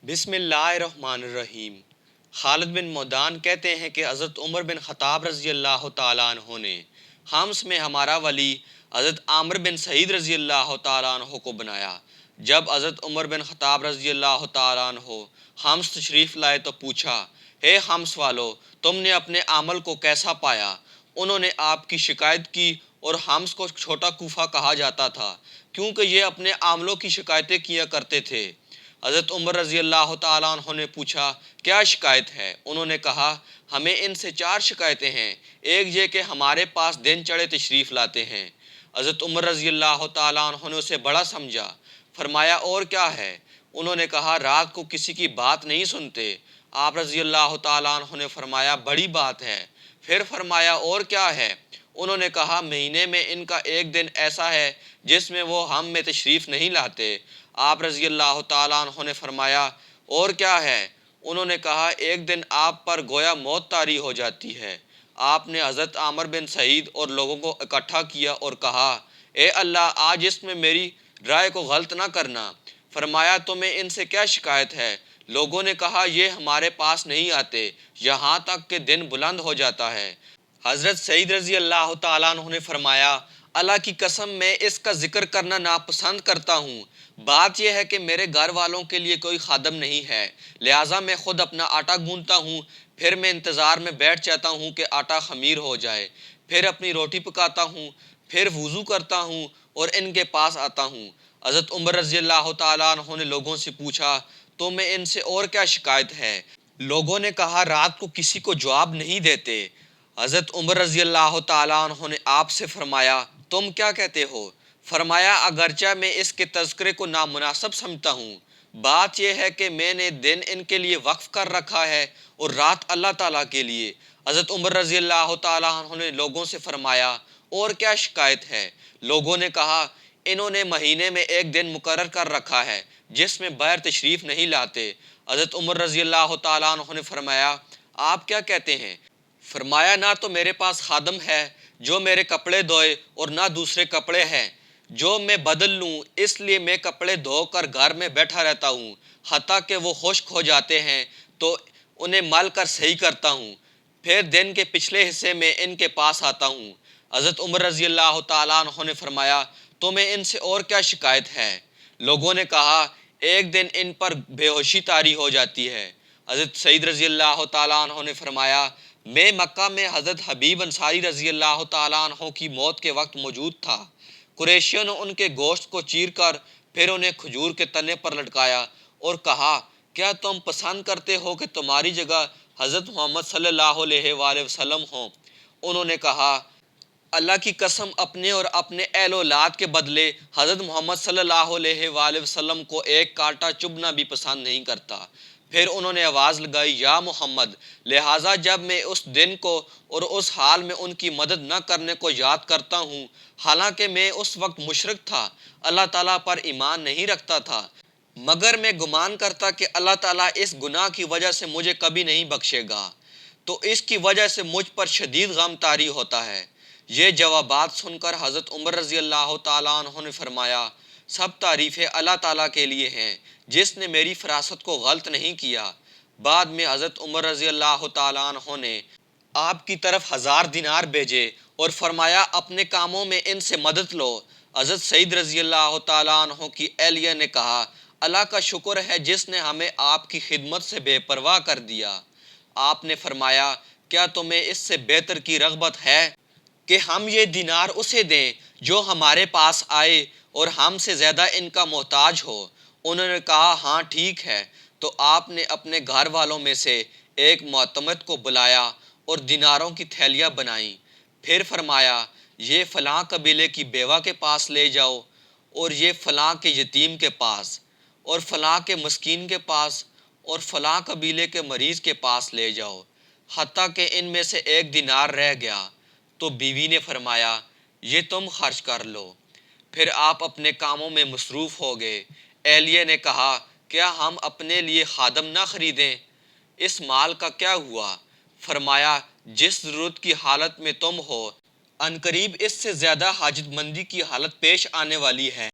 بسم اللہ الرحمن الرحیم۔ خالد بن مودان کہتے ہیں کہ حضرت عمر بن خطاب رضی اللہ تعالیٰ عنہ نے حمص میں ہمارا ولی حضرت عامر بن سعید رضی اللہ تعالیٰ عنہ کو بنایا۔ جب حضرت عمر بن خطاب رضی اللہ تعالیٰ عنہ حمص تشریف لائے تو پوچھا، اے حمص والو، تم نے اپنے عمل کو کیسا پایا؟ انہوں نے آپ کی شکایت کی، اور حمص کو چھوٹا کوفہ کہا جاتا تھا کیونکہ یہ اپنے عاملوں کی شکایتیں کیا کرتے تھے۔ حضرت عمر رضی اللہ تعالیٰ عنہ نے پوچھا، کیا شکایت ہے؟ انہوں نے کہا، ہمیں ان سے 4 شکایتیں ہیں۔ ایک یہ کہ ہمارے پاس دن چڑھے تشریف لاتے ہیں۔ حضرت عمر رضی اللہ تعالیٰ عنہ نے اسے بڑا سمجھا۔ فرمایا، اور کیا ہے؟ انہوں نے کہا، رات کو کسی کی بات نہیں سنتے۔ آپ رضی اللہ تعالیٰ عنہ نے فرمایا، بڑی بات ہے۔ پھر فرمایا، اور کیا ہے؟ انہوں نے کہا، مہینے میں ان کا ایک دن ایسا ہے جس میں وہ ہم میں تشریف نہیں لاتے۔ آپ رضی اللہ تعالیٰ عنہ نے فرمایا، اور کیا ہے؟ انہوں نے کہا، ایک دن آپ پر گویا موت طاری ہو جاتی ہے۔ آپ نے حضرت عامر بن سعید اور لوگوں کو اکٹھا کیا اور کہا، اے اللہ، آج اس میں میری رائے کو غلط نہ کرنا۔ فرمایا، تمہیں ان سے کیا شکایت ہے؟ لوگوں نے کہا، یہ ہمارے پاس نہیں آتے یہاں تک کہ دن بلند ہو جاتا ہے۔ حضرت سعید رضی اللہ تعالیٰ عنہ نے فرمایا، اللہ کی قسم میں اس کا ذکر کرنا ناپسند کرتا ہوں۔ بات یہ ہے کہ میرے گھر والوں کے لیے کوئی خادم نہیں ہے، لہٰذا میں خود اپنا آٹا گوندتا ہوں، پھر میں انتظار میں بیٹھ جاتا ہوں کہ آٹا خمیر ہو جائے، پھر اپنی روٹی پکاتا ہوں، پھر وضو کرتا ہوں اور ان کے پاس آتا ہوں۔ حضرت عمر رضی اللہ تعالیٰ عنہ نے لوگوں سے پوچھا، تمہیں ان سے اور کیا شکایت ہے؟ لوگوں نے کہا، رات کو کسی کو جواب نہیں دیتے۔ حضرت عمر رضی اللہ تعالیٰ عنہ نے آپ سے فرمایا، تم کیا کہتے ہو؟ فرمایا، اگرچہ میں اس کے تذکرے کو نامناسب سمجھتا ہوں، بات یہ ہے کہ میں نے دن ان کے لیے وقف کر رکھا ہے اور رات اللہ تعالیٰ کے لیے۔ حضرت عمر رضی اللہ تعالیٰ عنہ نے لوگوں سے فرمایا، اور کیا شکایت ہے؟ لوگوں نے کہا، انہوں نے مہینے میں ایک دن مقرر کر رکھا ہے جس میں بغیر تشریف نہیں لاتے۔ حضرت عمر رضی اللہ تعالیٰ عنہ نے فرمایا، آپ کیا کہتے ہیں؟ فرمایا، نہ تو میرے پاس خادم ہے جو میرے کپڑے دھوئے اور نہ دوسرے کپڑے ہیں جو میں بدل لوں، اس لیے میں کپڑے دھو کر گھر میں بیٹھا رہتا ہوں، حتیٰ کہ وہ خشک ہو جاتے ہیں تو انہیں مل کر صحیح کرتا ہوں، پھر دن کے پچھلے حصے میں ان کے پاس آتا ہوں۔ حضرت عمر رضی اللہ تعالیٰ عنہ نے فرمایا، تمہیں ان سے اور کیا شکایت ہے؟ لوگوں نے کہا، ایک دن ان پر بے ہوشی طاری ہو جاتی ہے۔ حضرت سعید رضی اللہ تعالیٰ عنہ نے فرمایا، میں مکہ میں حضرت حبیب انصاری رضی اللہ تعالیٰ عنہ کی موت کے وقت موجود تھا۔ قریشیوں نے ان کے گوشت کو چیر کر پھر انہیں کھجور کے تنے پر لٹکایا اور کہا، کیا تم پسند کرتے ہو کہ تمہاری جگہ حضرت محمد صلی اللہ علیہ وآلہ وسلم ہوں؟ انہوں نے کہا، اللہ کی قسم، اپنے اور اپنے اہل اولاد کے بدلے حضرت محمد صلی اللہ علیہ وآلہ وسلم کو ایک کانٹا چبھنا بھی پسند نہیں کرتا۔ پھر انہوں نے آواز لگائی، یا محمد! لہٰذا جب میں اس دن کو اور اس حال میں ان کی مدد نہ کرنے کو یاد کرتا ہوں، حالانکہ میں اس وقت مشرک تھا، اللہ تعالیٰ پر ایمان نہیں رکھتا تھا، مگر میں گمان کرتا کہ اللہ تعالیٰ اس گناہ کی وجہ سے مجھے کبھی نہیں بخشے گا، تو اس کی وجہ سے مجھ پر شدید غم طاری ہوتا ہے۔ یہ جوابات سن کر حضرت عمر رضی اللہ تعالیٰ عنہ نے فرمایا، سب تعریفیں اللہ تعالیٰ کے لیے ہیں جس نے میری فراست کو غلط نہیں کیا۔ بعد میں حضرت عمر رضی اللہ تعالیٰ عنہ نے آپ کی طرف 1000 دینار بھیجے اور فرمایا، اپنے کاموں میں ان سے مدد لو۔ حضرت سعید رضی اللہ تعالیٰ عنہ کی اہلیہ نے کہا، اللہ کا شکر ہے جس نے ہمیں آپ کی خدمت سے بے پرواہ کر دیا۔ آپ نے فرمایا، کیا تمہیں اس سے بہتر کی رغبت ہے کہ ہم یہ دینار اسے دیں جو ہمارے پاس آئے اور ہم سے زیادہ ان کا محتاج ہو؟ انہوں نے کہا، ہاں ٹھیک ہے۔ تو آپ نے اپنے گھر والوں میں سے ایک معتمد کو بلایا اور دیناروں کی تھیلیاں بنائیں، پھر فرمایا، یہ فلاں قبیلے کی بیوہ کے پاس لے جاؤ، اور یہ فلاں کے یتیم کے پاس، اور فلاں کے مسکین کے پاس، اور فلاں قبیلے کے مریض کے پاس لے جاؤ، حتیٰ کہ ان میں سے ایک دینار رہ گیا۔ تو بیوی نے فرمایا، یہ تم خرچ کر لو۔ پھر آپ اپنے کاموں میں مصروف ہو گئے۔ اہلیہ نے کہا، کیا ہم اپنے لیے خادم نہ خریدیں؟ اس مال کا کیا ہوا؟ فرمایا، جس ضرورت کی حالت میں تم ہو، عنقریب اس سے زیادہ حاجت مندی کی حالت پیش آنے والی ہے۔